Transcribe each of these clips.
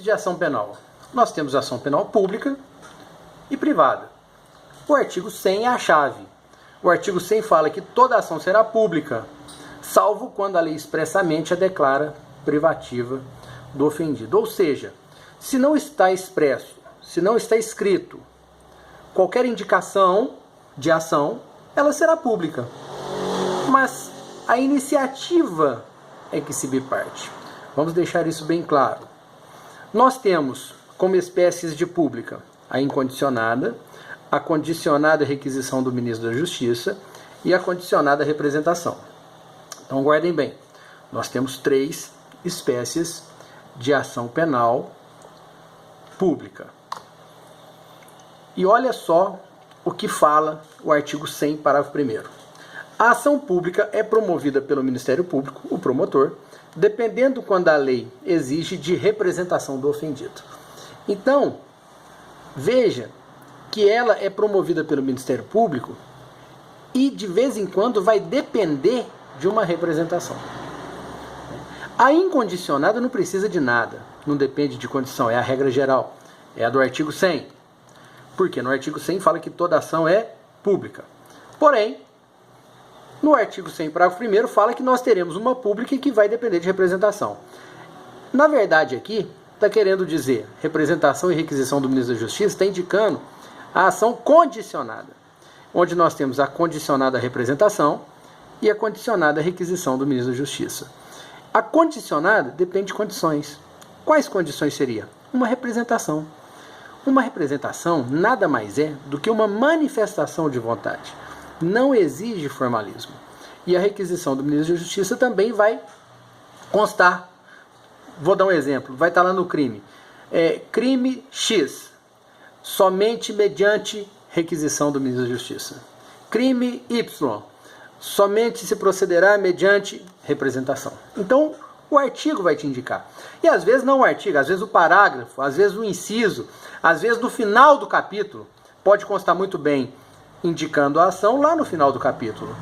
De ação penal. Nós temos ação penal pública e privada. O artigo 100 é a chave. O artigo 100 fala que toda ação será pública, salvo quando a lei expressamente a declara privativa do ofendido. Ou seja, se não está expresso, se não está escrito qualquer indicação de ação, ela será pública. Mas a iniciativa é que se biparte. Vamos deixar isso bem claro. Nós temos como espécies de pública a incondicionada, a condicionada requisição do ministro da Justiça e a condicionada representação. Então guardem bem, nós temos 3 espécies de ação penal pública. E olha só o que fala o artigo 100, parágrafo 1º. A ação pública é promovida pelo Ministério Público, o promotor, dependendo quando a lei exige de representação do ofendido. Então, veja que ela é promovida pelo Ministério Público e de vez em quando vai depender de uma representação. A incondicionada não precisa de nada, não depende de condição, é a regra geral, é a do artigo 100. Porque no artigo 100 fala que toda ação é pública. Porém, no artigo 100, parágrafo 1º, fala que nós teremos uma pública que vai depender de representação. Na verdade, aqui, está querendo dizer representação e requisição do ministro da Justiça, está indicando a ação condicionada, onde nós temos a condicionada representação e a condicionada requisição do ministro da Justiça. A condicionada depende de condições. Quais condições seria? Uma representação. Uma representação nada mais é do que uma manifestação de vontade. Não exige formalismo. E a requisição do ministro da Justiça também vai constar. Vou dar um exemplo. Vai estar lá no crime. Crime X. Somente mediante requisição do ministro da Justiça. Crime Y. Somente se procederá mediante representação. Então, o artigo vai te indicar. E às vezes não o artigo, às vezes o parágrafo, às vezes o inciso, às vezes no final do capítulo, pode constar muito bem indicando a ação lá no final do capítulo.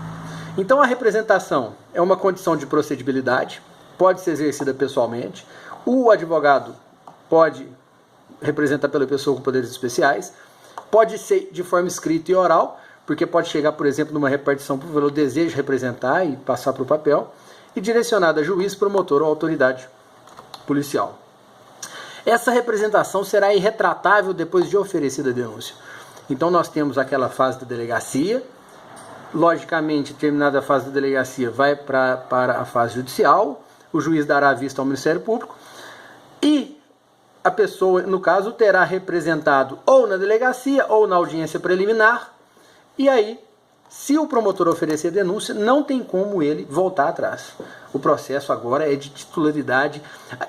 Então a representação é uma condição de procedibilidade, pode ser exercida pessoalmente, o advogado pode representar pela pessoa com poderes especiais, pode ser de forma escrita e oral, porque pode chegar, por exemplo, numa repartição pelo desejo de representar e passar para o papel, e direcionada a juiz, promotor ou autoridade policial. Essa representação será irretratável depois de oferecida a denúncia. Então nós temos aquela fase da delegacia, logicamente, terminada a fase da delegacia, vai para a fase judicial, o juiz dará vista ao Ministério Público, e a pessoa, no caso, terá representado ou na delegacia ou na audiência preliminar, e aí, se o promotor oferecer denúncia, não tem como ele voltar atrás. O processo agora é de titularidade,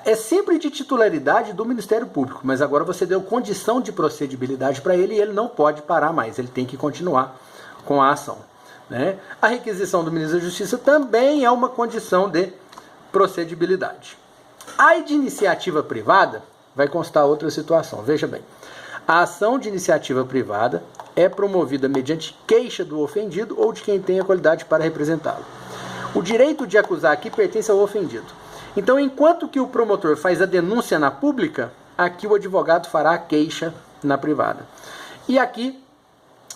é sempre de titularidade do Ministério Público, mas agora você deu condição de procedibilidade para ele e ele não pode parar mais, ele tem que continuar com a ação. Né? A requisição do ministro da Justiça também é uma condição de procedibilidade. A de iniciativa privada vai constar outra situação, veja bem. A ação de iniciativa privada é promovida mediante queixa do ofendido ou de quem tem a qualidade para representá-lo. O direito de acusar aqui pertence ao ofendido. Então, enquanto que o promotor faz a denúncia na pública, aqui o advogado fará a queixa na privada. E aqui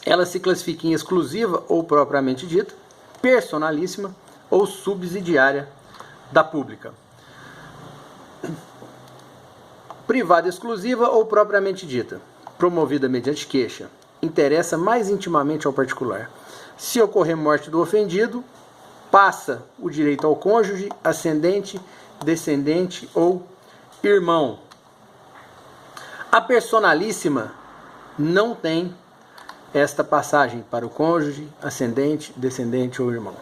ela se classifica em exclusiva ou propriamente dita, personalíssima ou subsidiária da pública. Privada exclusiva ou propriamente dita, promovida mediante queixa, interessa mais intimamente ao particular. Se ocorrer morte do ofendido, passa o direito ao cônjuge, ascendente, descendente ou irmão. A personalíssima não tem esta passagem para o cônjuge, ascendente, descendente ou irmão.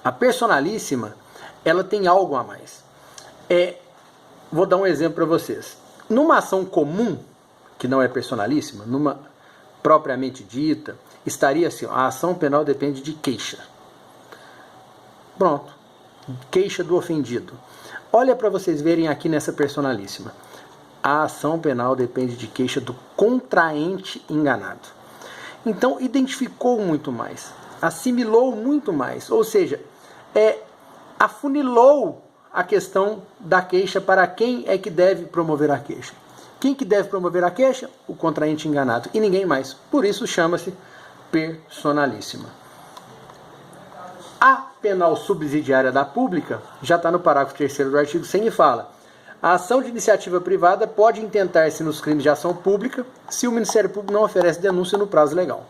A personalíssima, ela tem algo a mais. Vou dar um exemplo para vocês. Numa ação comum, que não é personalíssima, numa propriamente dita, estaria assim, a ação penal depende de queixa. Pronto. Queixa do ofendido. Olha para vocês verem aqui nessa personalíssima. A ação penal depende de queixa do contraente enganado. Então, identificou muito mais, assimilou muito mais, ou seja, afunilou a questão da queixa, para quem é que deve promover a queixa. Quem que deve promover a queixa? O contraente enganado e ninguém mais. Por isso chama-se personalíssima. A penal subsidiária da pública já está no parágrafo 3º do artigo 100 e fala: a ação de iniciativa privada pode intentar-se nos crimes de ação pública se o Ministério Público não oferece denúncia no prazo legal.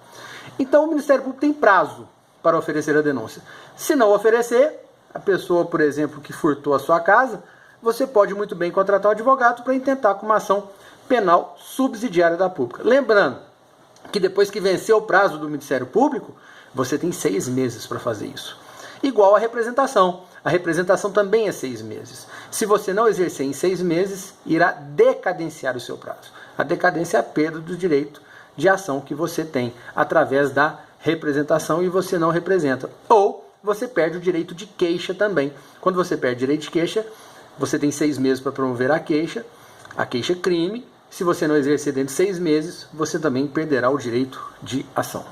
Então o Ministério Público tem prazo para oferecer a denúncia. Se não oferecer, a pessoa, por exemplo, que furtou a sua casa, você pode muito bem contratar um advogado para intentar com uma ação penal subsidiária da pública. Lembrando que depois que vencer o prazo do Ministério Público, você tem 6 meses para fazer isso. Igual a representação. A representação também é 6 meses. Se você não exercer em 6 meses, irá decadenciar o seu prazo. A decadência é a perda do direito de ação que você tem através da representação e você não representa. Ou você perde o direito de queixa também. Quando você perde o direito de queixa, você tem 6 meses para promover a queixa é crime. Se você não exercer dentro de 6 meses, você também perderá o direito de ação.